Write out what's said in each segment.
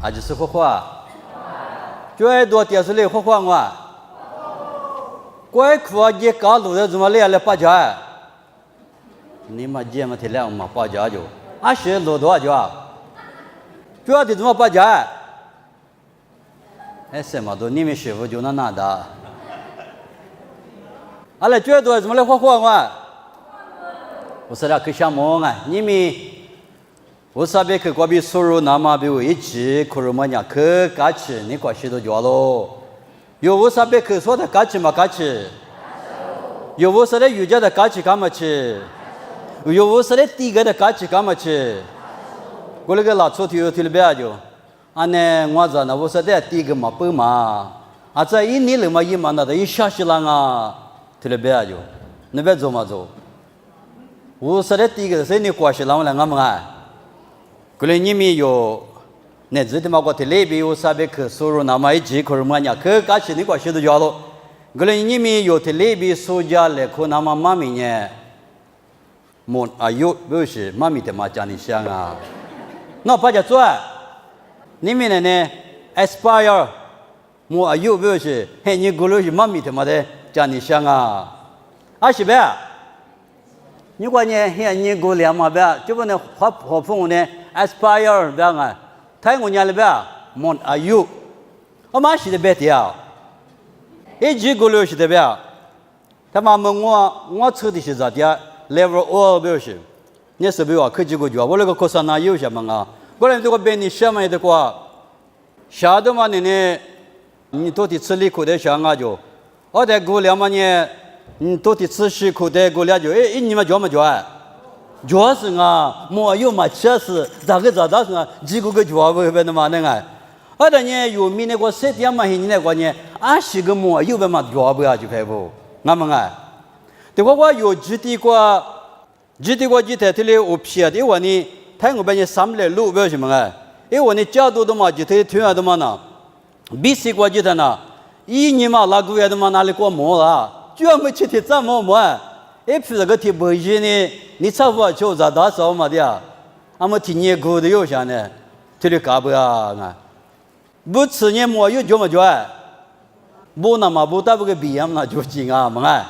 啊，就是画画。最多电视里画画嘛。怪苦啊，也搞路的怎么来八家？你妈姐们提两嘛八家就，啊是路多少啊？主要的怎么八家？哎，什么都你们师傅就那拿的。啊，来最多怎么来画画嘛？我说了，去项目啊，你们。我啥别去隔壁收入那么比如一起，可是么样去干起，你关系都交喽。有我啥别去说的干起嘛干起，有我说的瑜伽的干起干嘛去，有我说的第一个的干起干嘛去。我那个老出头提了别就，俺呢我这那我说的第一个嘛不嘛，啊这一年了嘛一嘛那的一下去了啊，提了别就，那别做嘛做。我说的第一个是你关系了我来俺们啊。过来你们有，那自己嘛过去那边有啥别去收入那么一几，可是么样去干起你过去都交了。过来你们有去那边收家来可那么妈咪呢？么啊有不是妈咪的嘛讲你想啊？那把家做，你们呢 ？aspire 么啊有不是？嘿你过来是妈咪的嘛的讲你想啊？啊是呗？你过呢？嘿你过来嘛呗？就不能和父母呢？ aspire 这样啊，太我娘了呗，mon ayu，我妈是的别的，一几个月是的别，他妈问我抽的是咋的 ，level 2不是，你是不是可几个月？我那个课上哪有什么啊？我那这个别你什么的话，晓得嘛你到底吃里口的想啊就，我在过两嘛呢，你到底吃西口的过两就，哎你们叫么叫啊？就是啊，没有嘛，确实，咋个是啊？几个脚不那么那个，而且呢，有米那个7点嘛，你那个呢，20个没有嘛脚不要就开不，俺们啊，对我有几个几台这里我撇的我呢，他我把你3来路为什么啊？因为我呢角度的嘛，就推推的嘛呢，比西瓜几台呢，一年嘛那个月的嘛哪里过毛了，主要没去的怎么啊？哎，譬如个提不起呢，你差不多就咋打扫嘛的呀？俺们提你过的有啥呢？提的干不呀？啊，不吃呢没有叫么叫？不那么不打不个鼻炎那就紧啊嘛哎。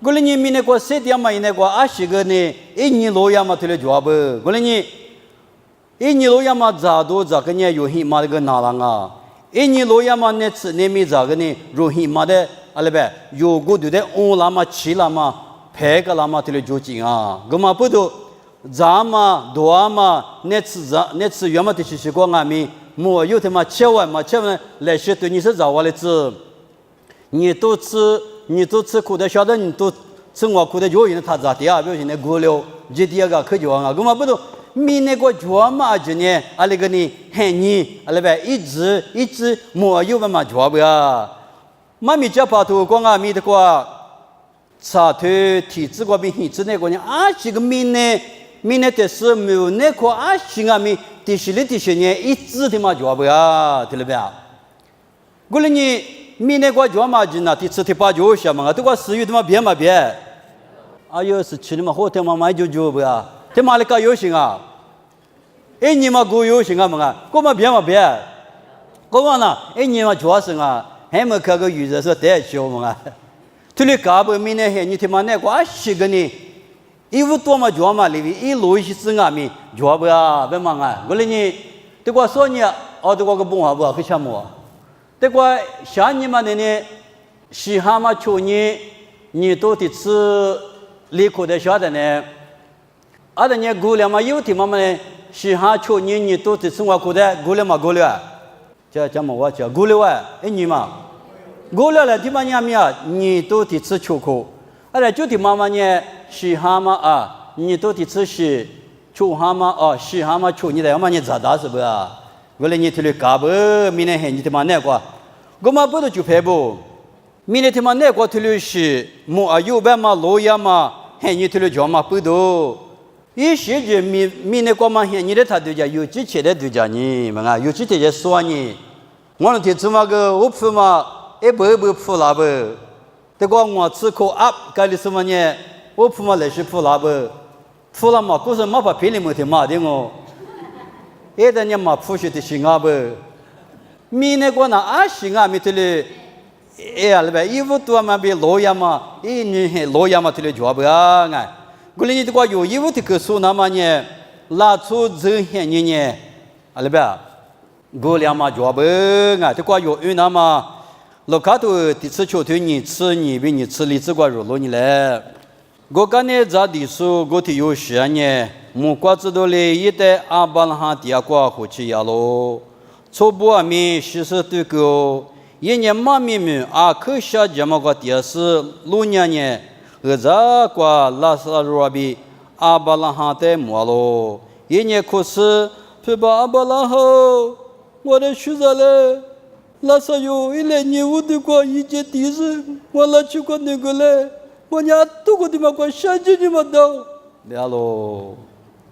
过来你明那个7点嘛，那个20个呢，一年老样嘛提的叫不？过来你一年老样嘛咋都咋个呢？有黑嘛那个哪啷啊？一年老样嘛那吃那没咋个呢？有黑嘛的阿拉呗，有个对的5啦嘛7啦嘛。拍个那么的就紧啊，我们不都咱嘛多嘛，那次原嘛的是过俺们，没有他妈千万来些对你是咋话的子，你都吃苦的，晓得你都吃我苦的就因他咋的啊？比如现在过了，这第二个可就啊，我们不都米那个脚嘛就呢，啊那个呢，喊你啊那边一直没有嘛脚不呀？妈咪家跑头光啊米的话。查推体质个病，体质那个呢？这个命呢，的是没有那个这个命，第十呢，一直的嘛叫不呀，对了不呀？过来你命那个叫嘛就那第7、第8就什么？这个4月的嘛别嘛别，有17的嘛后天嘛买就不呀？他妈的搞有行啊？哎你嘛搞有行啊嘛？我嘛别嘛别，我嘛呢？哎你嘛叫什么？还没看个预热说带笑嘛？这里搞不明呢，你他妈那个10个呢，一无多嘛叫嘛，里面一路一是俺们叫不呀，别忙啊！我来你，这个说你，这个不好不好，可什么？这个像你们的呢，西哈嘛求你到底吃离口的晓得呢？的呢过了嘛，有的嘛呢，西哈求你到底吃我口的过了嘛过了，这么我讲过了啊，你嘛。过了地方你到底吃秋口，就的妈妈呢，西哈嘛啊，你到底吃秋哈嘛啊，西哈嘛秋你的嘛你咋打是不啊？过来你提了干不？明天你他妈那个，我们不都就拍不？明天他妈那个提了是么有办嘛老呀嘛，你提了叫嘛不都？一些就明天个嘛你的他对家有几钱的对家你们啊，有几天就说你，我那天怎么个我铺嘛？不铺了不？这个我吃口干的什么呢？我铺嘛来是铺了不？铺了嘛，可是没法骗你们的嘛的我。哎的你嘛不是的心啊不，米那个那啊心啊米特嘞，哎啊了呗，衣服多嘛比老样嘛，哎你老样嘛特嘞做不啊哎，过来你这个有衣服的个数那么呢，拉出这些你呢，啊了呗，过来嘛做不哎，这个有那么，老卡头第次秋天你吃你比你吃里这个肉肉你来。我刚才在地书，我提有些呢，木瓜子多嘞，一代阿巴拉哈第二瓜回去呀喽。初步阿米实施对个，一年妈咪们阿克下这么个电视，六年呢，这瓜拉萨罗比阿巴拉哈的么喽。一年可是，去把阿巴拉哈，我的学生嘞，拉萨有一来年我的瓜一节电视，我拉去过那个嘞。我伢都个地方过山区你们都，了喽。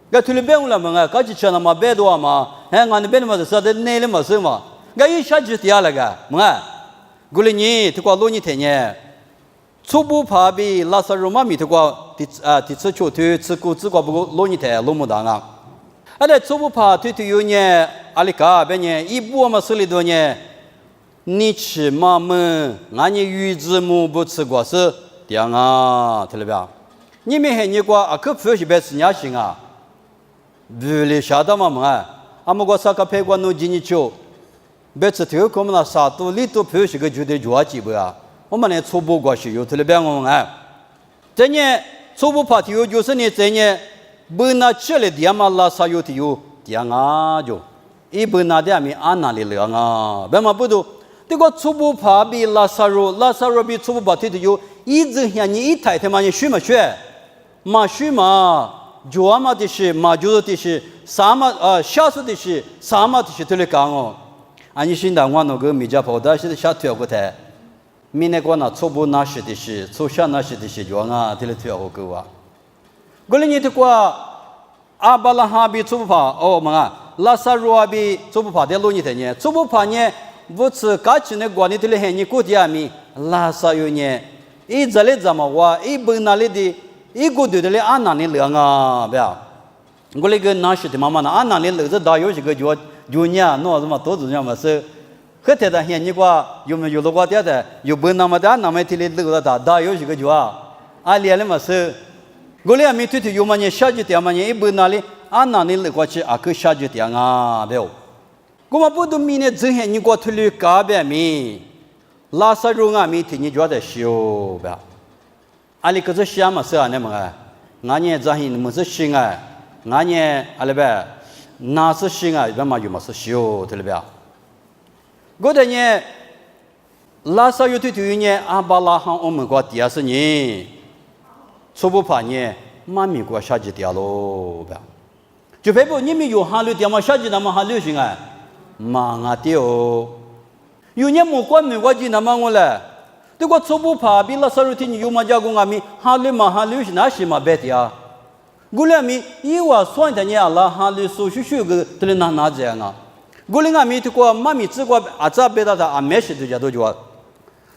个土里边我们个，个只吃那么白多嘛，哎，俺那边嘛是啥的内里嘛是嘛，个一下就掉了个，么？过来你这个罗尼天呢，初步爬比拉萨罗马米这个第次秋天吃过这个不过罗尼天罗木当啊，阿来初步爬推有呢，阿里卡边呢一步嘛手里头呢，你吃嘛么？俺你鱼子么不吃过是？这样啊，听了没？你们还你过啊？可不是白吃伢行啊？不哩晓得嘛嘛？俺们过啥个陪过弄几年酒，白吃头我们那啥都里头不是个绝对抓几不啊？我们连初步过去有听了没我们哎？这呢初步爬有就是呢这呢，不拿起来点嘛拉萨有的有这样啊就，一不拿点咪安哪里了啊？别嘛不都？这个初步爬比拉萨罗比初步爬提的有，一直像你一抬他妈你学嘛学，嘛学嘛，做嘛的是嘛做的是，啥嘛下手的是啥嘛的是都来讲哦。俺你现在我那个米家跑的是下跳过台，米那个那初步那是的是，初下那是的是做啊，都来跳过个哇。过来你这个阿巴拉哈比初步爬哦嘛，拉萨罗比初步爬的路你的呢，初步爬呢。不是搞起那管理的很，你估计阿米拉萨有呢，一这里怎么话，一本那里的，一个对的哩安那里两啊，不要，我那个那是的妈妈那安那里两这大有些个就呢，那什么多子样嘛是，和他的很你话有没有了话的，有本那么的那么的哩两个大有些个就啊，阿里了嘛是，我俩没推有嘛呢，下去点嘛呢，一本那里安那里两个去啊，可下去点啊，不要。我们不都明年之前你过土里搞边米，拉萨罗啊米听你觉得修吧？阿里可是想嘛是啊，那么啊，俺呢这些么是心啊，俺呢阿里呗，那是心啊，那么有么是修，对了吧？我的呢，拉萨有对呢，阿巴拉罕我们国第二十年，初步爬呢，妈咪国下几条喽吧？就别不你们有哈绿点嘛，下几那么哈流行啊？忙啊丢，有年没关没关系那么我嘞，这个初步爬比拉萨罗天有嘛家公阿米，哈利嘛哈利是哪些嘛白的啊？我俩米一话算的呢，拉哈利手续个这里哪这样啊？我俩阿米这个妈咪这个阿扎别的阿没事的家都就话，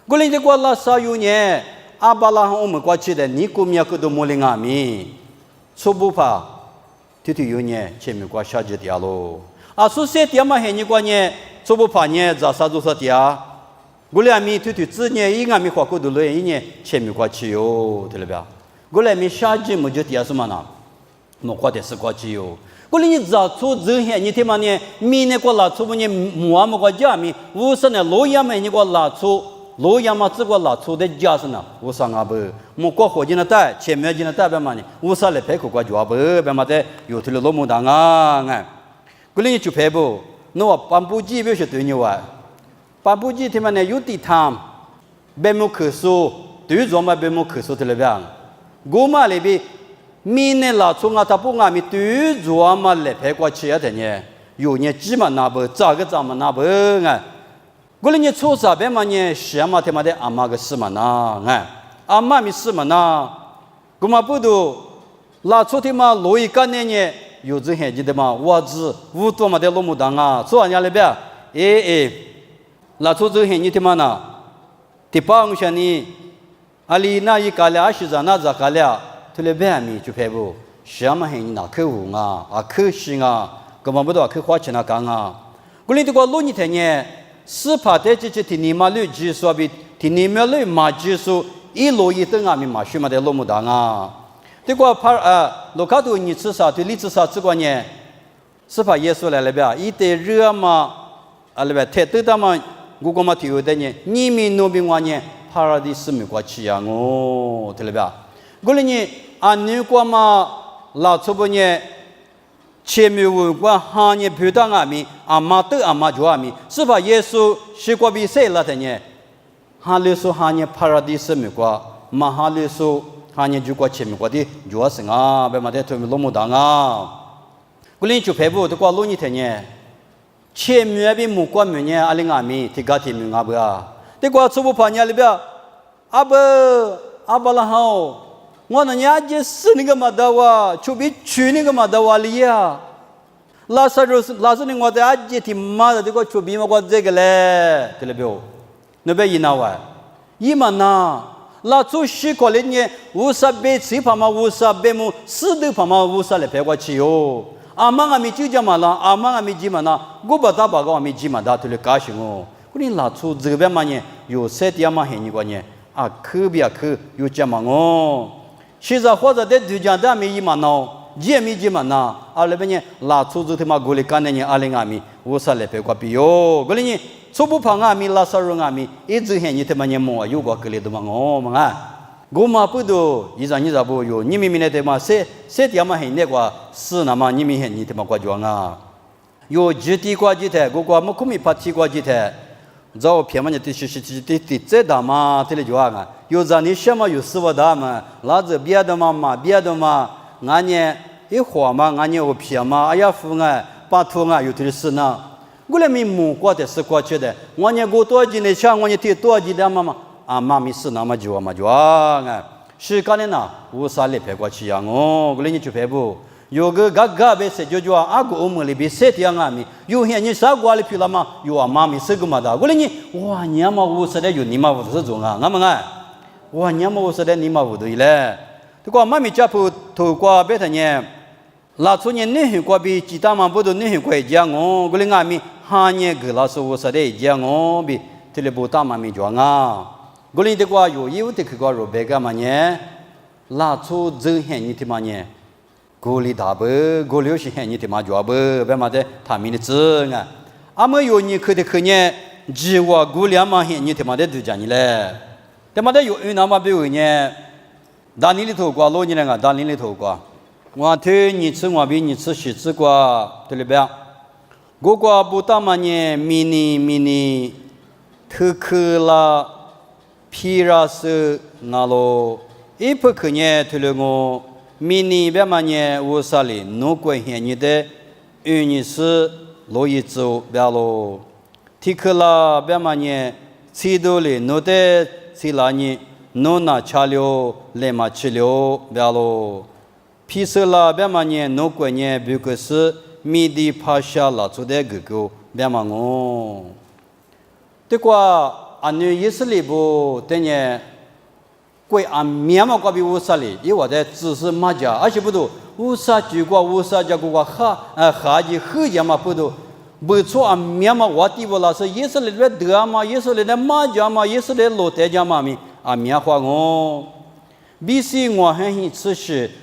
我俩这个拉萨有呢，阿巴拉我们过去的，你古米亚个都没领阿米，初步爬，有呢，前面过下节掉喽。啊，所以点嘛，你过呢，初步爬呢，咋啥做啥的我俩米自呢，一俺米花过多了，一年前面过去哟，对了吧？我俩米下节么就点什么呢？我花的是过去哟。我俩你咋做这些？你听嘛呢？米呢过拉出么呢？木么过家米，无是呢，罗亚么你过拉出，罗亚么这个拉出的家是呢，无啥啊不？木过火箭的带，前面进的带别嘛呢？无啥来排口过家不？别嘛的，有头了罗木当啊哎。过来就排不，那我半步机不是对牛啊，半步机他们呢有地汤，别么可说，对着嘛别么可说的了边，我嘛那边明年拉出啊他不啊咪对着嘛来排过去的呢，有呢几嘛那不，咋个咋嘛那不啊，过来你初三边嘛呢，什么他妈的阿妈个事嘛那哎，阿妈咪事嘛那，我嘛不都拉出他妈罗一干呢。有这些记得嘛？我子五多嘛的罗木当啊，做人家那边，拉出这些你他妈呢？第八我想你，阿里那一家俩是咋那咋家俩，他那边咪就排不，什么很那客户啊，啊客心啊，个么不多去花钱那讲啊。古里这个路你听呢，是怕的这听你马路技术比听你马路马技术一路一等啊，咪马须嘛的路木当啊。这个路卡多你吃啥对你吃啥这个呢？是怕耶稣来了呗？一得热嘛，了呗，太得嘛，我个嘛体会的呢，你们那边话呢，帕拉的是没过去呀哦，对了呗？古里呢，你个嘛拉出不呢？前面问过行业判断阿米阿妈得阿妈就阿米，是怕耶稣是过比谁了的呢？哈利说行业帕拉的是没过，马哈利说行业就过前面过的就阿生啊，别嘛的他们落木当啊。古人就排布都过路你听呢，前面比木过面呢阿里阿米提高提名阿不啊？这个初步判呢里边阿不了好。我那伢子是那个嘛的哇，就比去那个嘛的哇哩呀。拉萨那我的阿姐听嘛的这个就比嘛我这个嘞，对了不？那边一拿哇，一嘛那，拉出西过来呢，乌萨贝吃怕嘛乌萨贝木，死的怕嘛乌萨来陪我去哟。阿妈阿咪就这么啦，阿妈阿咪就嘛那，我把他把个阿咪就嘛他对了高兴哦。我你拉出这边嘛呢，有些地方嘛很你个呢，啊可比啊可有这么哦。现在或者在对讲的没一嘛闹，也没一嘛闹，阿那边呢拉出这他妈过来干的呢，阿里阿咪，我啥来陪过比哟，过来呢，初步旁阿咪拉萨荣阿咪，一直很你他妈呢么有个过来的嘛哦嘛啊，我嘛不多，一张你咋不有，你明明那他妈谁他妈很那个是那么你明很你他妈过装啊，有几地过几台，我过么可没怕地过几台。早偏嘛，你得这大嘛，这里就啊，有让你什么有事我大嘛，老子别的嘛，俺呢一花嘛，俺呢我偏嘛，哎呀父啊，把头啊有点事呢，我来没木过的是过去的，我呢我多几年想我呢提多几的嘛，啊妈咪是那么就啊，是干的呢，我啥里陪过去呀？我来你去陪不？有个嘎被谁就阿个我们里边谁样啊？有些你啥过来去了嘛？有啊妈咪是个嘛的，我来你哇你嘛我说的有你嘛我是种啊，俺们啊，哇你嘛我说的你嘛我对嘞，这个妈咪家婆头过别的呢，拉出呢你很过比其他嘛不都你很过一样哦，我来俺们哈呢个老师我说的一样哦，比这里不大妈咪装啊，我来这个有的个罗贝个嘛呢，拉出这些你的嘛呢？鼓励大伯，鼓励是很你的嘛家伯，别嘛的他们的子啊，阿么有你可的可呢，只我鼓励嘛很你的嘛的都讲你嘞，他妈的有那么比如呢，大年里头过老年人啊，大年里头过，我推你吃我比你吃西吃过，对了不呀？我过不大嘛呢，迷你特克拉皮拉斯那罗，一不可呢，对了我。迷你别嘛呢，我啥哩？如果现你的，你是罗伊州别咯，提克拉别嘛呢，吃多哩，侬的吃啦呢，侬拿吃了，来嘛吃了别咯，皮色啦别嘛呢，如果呢，别个是米的趴下啦，做的哥哥别嘛我，这个安尼意思里不等呢？贵啊，面嘛过比乌沙哩，因为我在只是马家，而且不多乌沙就过乌沙家过哈ji喝家嘛不多，不错啊，面嘛我地不老是也是来得嘛，也是来马家嘛，也是来老代家嘛咪啊面花我，比起我很吃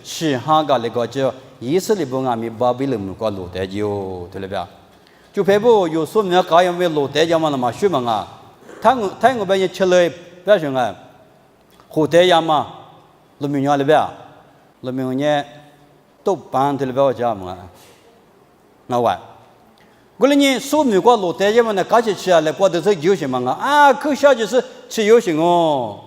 是哈个那个叫也是来不俺咪巴比了么个老代就对了吧？就排不有说明搞样为老代家嘛那么说嘛啊，他我把你吃了不要想啊。后代呀嘛，路面上里边，路面上都搬的里边我家嘛，那完，我那你说美国路代呀嘛，那搞起起来过的是游行嘛啊，可小就是吃游行哦。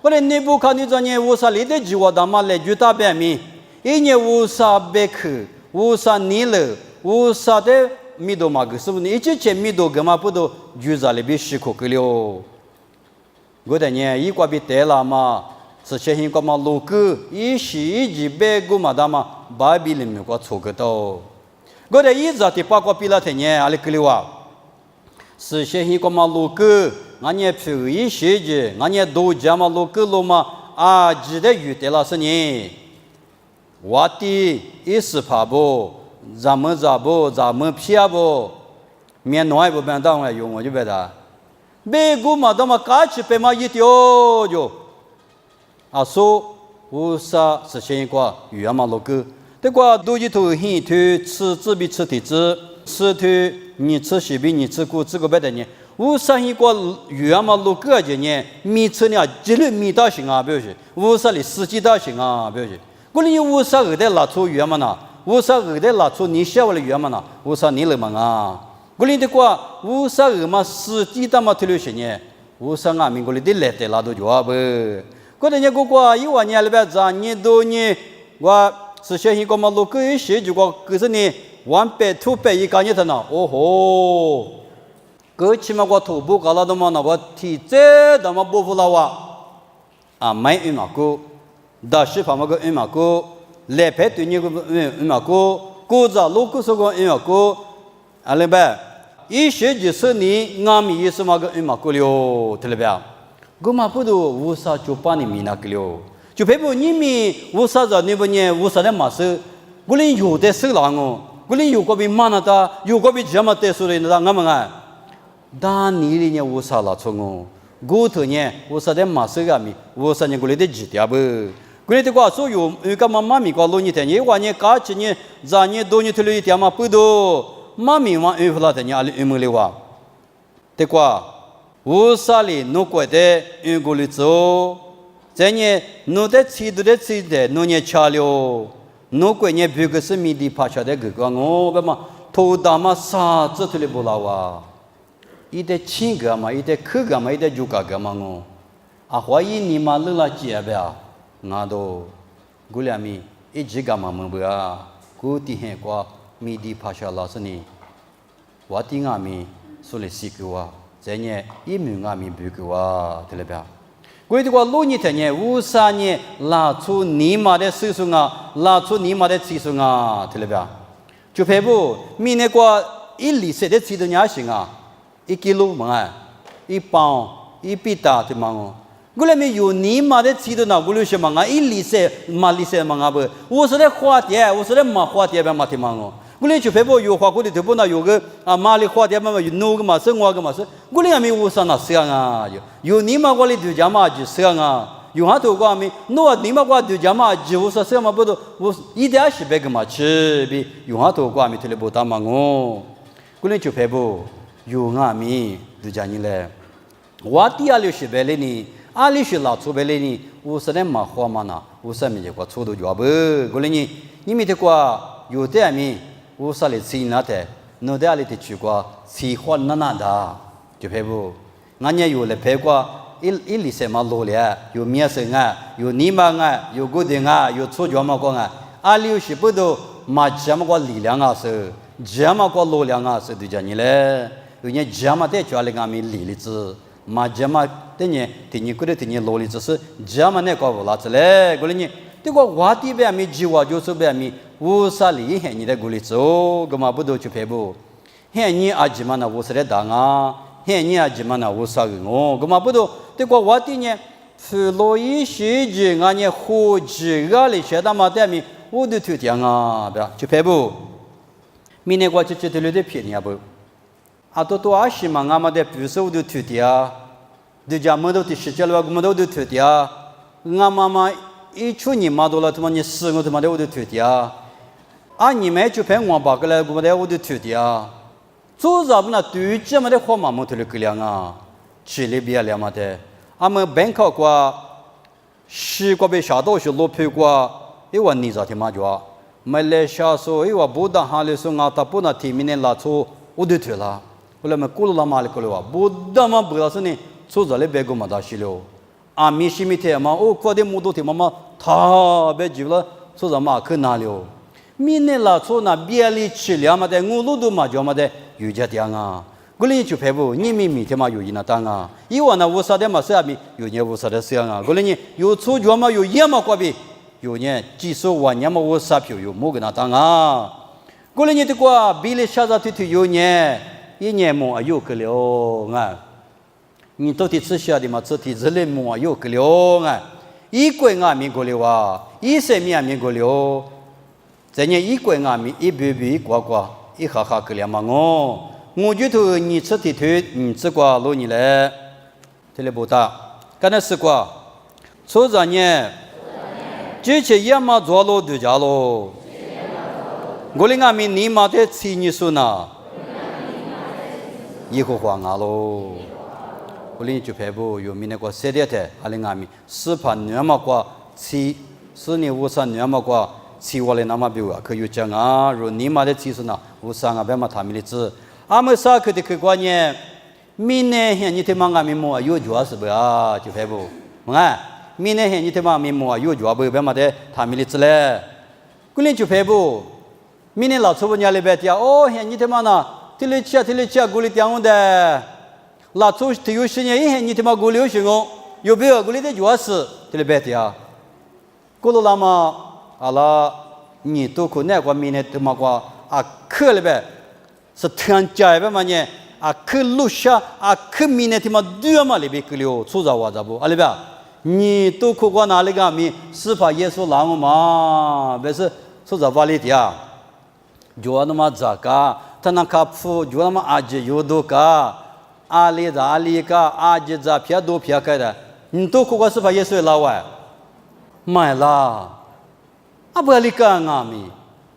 我那内部看你这年乌沙里的计划他妈来就大便秘，一年乌沙贝克、乌沙尼勒、乌沙的米多嘛个是不是？一直前米多个嘛不都就在里边吃苦个了。我的呢，一个比得了嘛，是些人个嘛路个，一时一时别个嘛的嘛，巴比里面个错个到。我的一直的八个比了的呢，阿里个了哇，是些人个嘛路个，俺呢皮一时时，俺呢都家嘛路个路嘛，啊，记得有的了是呢，我的一时怕不，咱们咋不咱们偏不，面暖不变当来用我就别的，别个嘛他妈干起别嘛一丢就，啊说无啥实现一个语嘛那个，这个都一头很头吃自比吃体质，吃头你吃西比你吃苦这个别的呢。无啥一个语嘛那个的呢，米吃呢几粒米大行啊，表示无啥的司机大行啊，表示。过来有无啥个的拉出语嘛呐，无啥个的拉出你小的语嘛呐，无啥你了嘛啊？过来的话无啥个嘛司机他妈推流行呢，无啥俺们过来的来的拉都就啊不。过来呢个话一万年里边咱你都呢我是想一个嘛那个一些就个可是呢100、200一个年头呢，哦吼。个起码我徒步搞了的嘛，那我体质的嘛不服了哇，啊没一嘛个，大西方嘛个一嘛个，来排队你个一嘛个，古早路古时个一嘛个，啊那边一些就是你俺们也是嘛个一嘛个了，对了吧？我嘛不都无啥就把你米那个了，就别不你们无啥子你不呢无啥的嘛事，我连有的事了我，我连有个比嘛那的，有个比这么得说的那俺们啊。但你里呢无啥拉错我，骨头呢无啥的马手个咪，无啥呢过来的几条不？过来的话所有个妈妈咪个老你的，你话呢假期呢，咱呢多呢头了一点嘛不多，妈咪嘛不拉的呢阿里没了哇，的话无啥哩弄过的过来做，在呢弄的吃的弄呢吃了，弄过呢别个是米的拍下的个个我个嘛头大嘛啥子头里不拉哇。一代亲个嘛，一代客个嘛，一代住个嘛我，啊，怀疑你嘛冷了几不呀？那都，古两米一直个嘛没不啊？古地很过，米地拍下老是你，我地俺米说了四个哇，在呢一米俺米不个哇，对了吧？过的话老年的呢，53年拉出你妈的岁数啊，拉出你妈的岁数啊，对了吧？就排不，米那个120岁的岁数也行啊。1 kilo 嘛，1 pound 1 pita 的嘛哦，我来没有你妈的吃的那我留些嘛，1岁嘛2岁嘛不，我是在花店，我是在嘛花店边嘛的嘛哦，我来就排不有花过的头不那有个啊马里花店嘛有弄个嘛生活个嘛是，我来没有啥那事啊，有你妈我来就讲嘛就事啊。有哈头个咪，那你妈个就讲嘛，就说什么不都，我一点是别个嘛吃比，有哈头个咪头里不打嘛我，我来就排不。有俺们就讲你嘞，我第二六别来呢，阿里是老粗别来呢，我是来马花嘛呢，我是没见过粗头脚不，过来呢，你没得过有的咪，我是来吃那的，那的阿里的去过吃花那的，就排不，俺也有来排过一岁嘛老了，有面生啊，有泥巴啊，有骨头啊，有粗脚嘛个啊，阿里是不都马这么个力量啊是，这么个力量啊是就讲你嘞。有人家嘛在家里俺们理子，嘛家嘛等你听你过来听你劳力子是家嘛那个不拉子嘞，过来你这个话题边咪计划就是边咪无啥理害你的过来走，干嘛不都去排不？害你阿姐嘛那无啥的当啊，害你阿姐嘛那无啥个我，干嘛不都这个话题呢？是罗伊学姐俺呢伙计个哩学他妈的咪我都推荐啊，不要去排不？明年我就这头里的便宜不？啊，都阿西嘛，俺们的比如说我都推的啊，对家么都的时间了，我们都推的啊。俺妈妈一出年嘛多了，他妈你4个他妈的我都推的啊。啊，你们就陪我8个来，我的我都推的啊。做啥不那对家么的花嘛么推了个量啊，去里边了嘛的。俺们本考过，西瓜被下到是落配过，一万你咋听嘛就？马来西亚说，一万不当哈里说俺他不那提明年拉出，我都推了。后来嘛，过了那马里过来哇，不但嘛不要是呢，出这里别个嘛大西了，啊，米西米天嘛，哦，过的木头天嘛嘛，他别急了，出这马去哪了？明年拉出那别里吃了嘛的，我路都嘛叫嘛的，有家店啊，过来就排不，你明天嘛有一那单啊，以往那无啥的嘛事啊咪，有年无啥的事啊，过来呢有出脚嘛有烟嘛过比，有年几十万年嘛无啥票有么个那单啊，过来呢这个比例下子推有年。1年么有个了啊！你到底吃下的嘛？这体质里么有个了啊！1个月面过了哇，1岁面过了，在你一关阿米一笔笔刮刮一哈哈个两嘛我就头你吃的头你吃瓜路你来，这里不大，刚才是瓜，初三年，之前也嘛做路度假路，我哩阿米你嘛得吃你说呢，以后黄阿路。我哩就排布有名那个设立的，阿哩阿米四盘两毛瓜七，4年5三两毛瓜七我哩那么标啊，可有讲啊，如你嘛的七是呢，5三啊，别嘛他们的字，阿么啥可的可关键，明年现你他妈阿米么有主要是不啊，就排布，啊，明年现你他妈阿米么有主要不，别嘛的他们的字嘞，我哩就排布，明年老粗不伢哩别讲，哦，现你他妈呢，提里吃，我哩讲我的。拉出体育事业以前你他妈过流行哦，有没有过来的主要是这里白的啊？过了那么阿拉你都可那个明年他妈个啊课里边是天价的嘛呢？啊课录下啊课明年他妈多嘛里边过了，出着话咋不？阿里边你都可过哪里个米司法耶稣拿我嘛？不是出着话里的啊？就那么咋个？他那卡夫就那么阿姐有多个？阿里个阿吉子偏多偏开的，你都可个是把耶稣老外买啦，阿不里个阿米，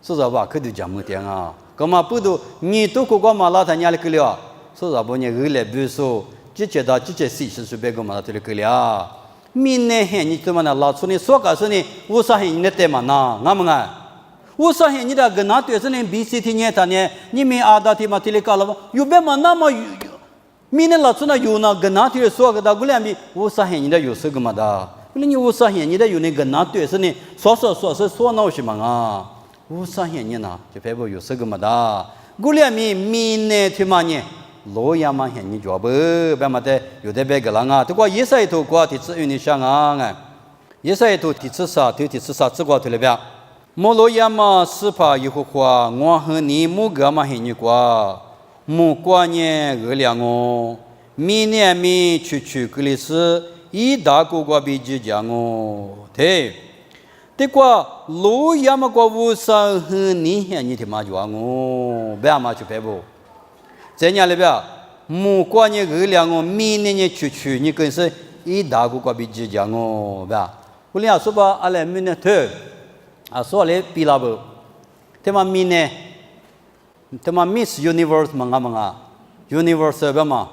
说实话可都讲没点啊，干嘛不都你都可个嘛拉他家里去了，说实话你二来比如说，这40岁别个嘛这里去了，明年嘿你怎么那拉出你说个是你50嘿你的对嘛那，俺们啊。50嘿你的跟那对是你BCT年他呢，你们阿达提嘛这里搞了吗？有别嘛那么。明年老出那有那跟哪对说个的，我俩比50嘿你的有什个嘛的？你50嘿你的有那跟哪对是呢？说那什么啊？50嘿你呢就排不有什个嘛的？我俩比明年他妈呢，老样嘛嘿你做不？别嘛的有的别个人啊，这个一岁头过的只有你想啊，一岁头第次啥这个头里边，莫老样嘛是怕以后话，我和你某个嘛嘿你过。木瓜年二两哦，明年米去格里斯一大个个比之讲哦，对，这个路亚么个无上和你现你他妈就哦，别嘛去排不，这年里边木瓜年二两哦，明年去你更是一大个个比之讲哦，别，我俩说吧，阿来明年对，啊说来比拉不，他妈明年。他妈 Miss Universe 嘛，Universe 吧嘛，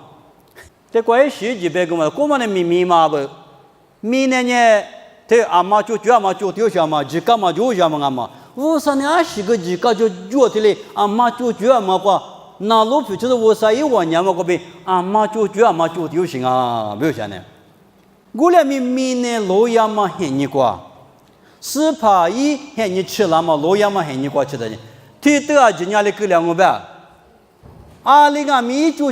这关系几百个嘛，过嘛的密码不，明年呢，这阿妈就丢下嘛，几个嘛就下嘛阿妈，50年20个几个就的嘞，阿妈就嘛话，那路皮就是50一万年嘛个呗，阿妈就丢行啊，没有钱呢，我俩明年老亚嘛很你瓜，是怕一很你吃了嘛，老亚嘛很你瓜吃的呢。提得啊，今年来给两个呗，阿里个米就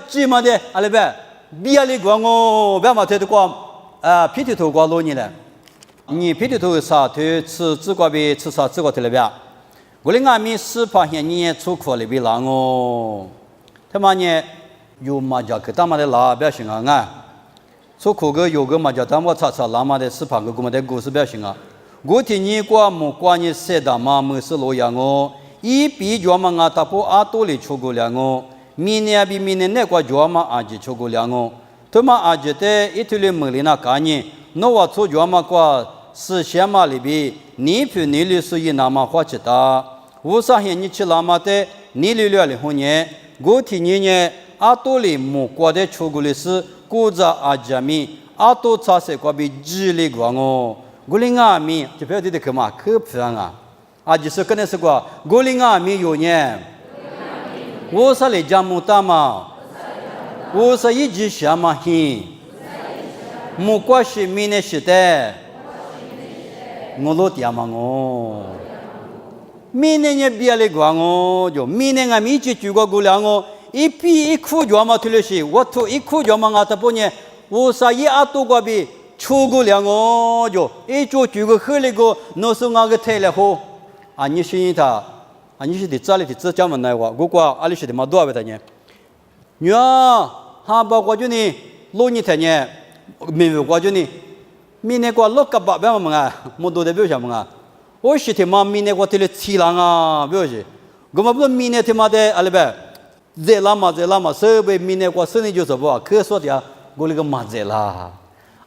几嘛的，阿里呗，比阿里光哦，别嘛提的光，皮头头光老你了，你皮头头啥头吃这个呗，吃啥这个头了呗，我哩阿米是怕现你出口里边浪哦，他妈呢有嘛家去他妈的拉不行啊，出口个有个嘛家他妈查拉嘛的是怕个嘛的故事不行啊，我听你过木过你说的嘛没是老样哦。一比较嘛，我大部阿多里出过两个，明年比明年那个较嘛阿吉出过两个，他妈阿吉的一头里没里那干呢，那我出较嘛个是些嘛里边，你比你里是以那么花起的，50嘿你吃那么的，你里了里后年，我听你呢阿多里木过的出过的是古着阿吉米，阿多查些个比吉里光哦，我哩阿米就不要的去嘛，可不啊。啊，就是跟那是个，我哩阿米有呢，50里讲木大嘛，50一直下嘛hin，木瓜是明年是的，我老爹嘛我，明年也别来管我，就明年阿米去住个姑娘我，一批一苦就嘛推了些，我头一苦就嘛阿他不呢，50一阿多个比出姑娘我就一住个喝那个，那时候我个退了后。啊，你是他，啊，你是的这里的这家门来话，我过阿里是的嘛多少的呢？你啊，哈巴过去呢，老你太呢，没有过去呢，明年过6个800嘛啊，没多的不晓得嘛，我是他妈明年我这里吃了啊，不是？我们不明年他妈的阿里呗，这拉嘛，设备明年我生意就是不，可说的我那个嘛这啦，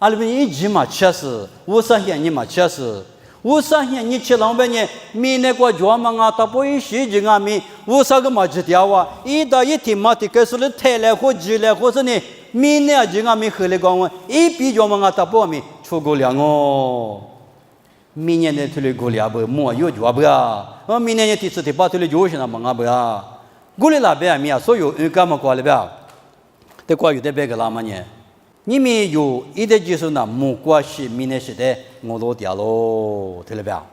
阿里边一直嘛确实，我上天你嘛确实。我上天你吃两百年，明年我专门啊，他不一时就啊米，我啥个嘛吃掉啊？一到一天嘛的，可是了太来或急来，或是呢，明年就啊米喝了讲我，一比专门啊，他不米出过粮哦。明年的出来过粮不？莫有就不啊？明年的第四天把出来就是那么啊不啊？过来那边米啊，所有人干嘛过来边？得过有得别个那么呢？你们有一点就是那木瓜是明年是的，我都掉喽，对了吧？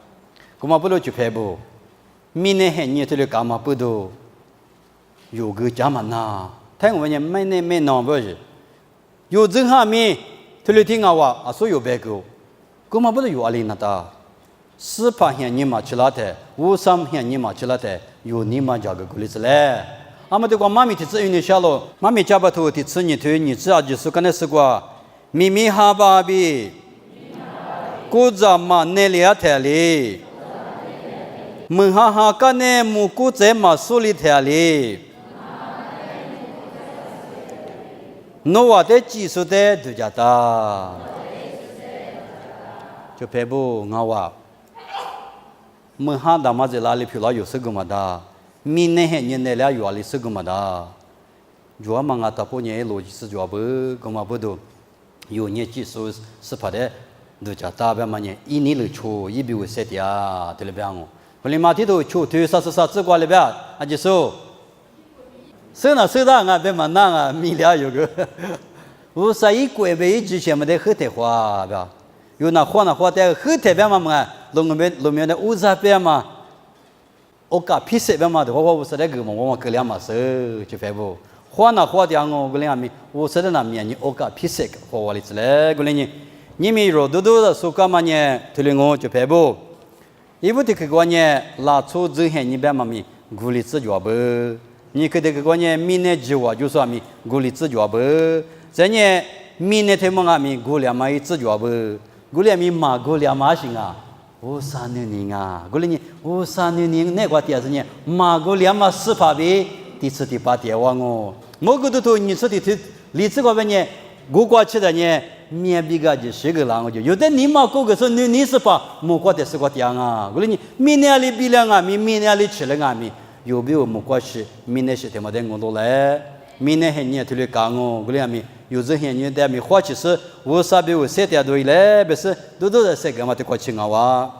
我们不能去拍不？明年还你这里干嘛不都？有个家嘛呐？台湾人每年没弄不是？有正下面这里听啊啊，所有别个，我们不能有阿里那的，18天你嘛吃了的，53天你嘛吃了的，有你嘛家个过日子嘞。阿么这个妈咪提子有你晓咯，妈咪家把头提子你推你只要就是跟那是个咪咪哈巴比，古早嘛那里啊台里，门哈哈干呢木古在嘛树里台里，侬话的技术的都家的，就拍不我话，门哈大嘛在哪里漂亮有什个嘛的。明年你那俩月里是个么的，月嘛我打破年逻辑是月不，个嘛不都，有年技术是怕的，都叫大边嘛年一年来出一比五十的啊，对了边哦，后来马蹄头出推啥只过来边，啊就说，收到啊别嘛那啊米俩有个，我说一个月之前嘛得后台花边，有那花的后台边嘛路面的乌杂边嘛。我搞批设边嘛的，我是那个嘛，我个两嘛是就发布，花的我个两米，我是那面你我搞批设，我里子嘞个嘞你们若多的苏干嘛呢？推了我就发布，因为这个呢拉出之前你边嘛咪，鼓励自觉不，你给这个呢明年计划就说咪鼓励自觉不，这呢明年他们啊咪鼓励嘛一自觉不，鼓励咪嘛鼓励嘛行啊。53年啊，过来你53年那个电视呢，马过两嘛18倍，第四第八电网哦，我个都你说的例子个边呢，我过去的呢，面比个就是个啷个就，有的你嘛个个说你是把莫过的是个电啊，过来你明年里比两啊，明年里吃了啊米，有没有莫过是明年是他妈的我都来，明年还你推了讲哦，过来米。有这些人在米花其实我啥比我3点多来，不是都在晒干嘛的过去啊哇。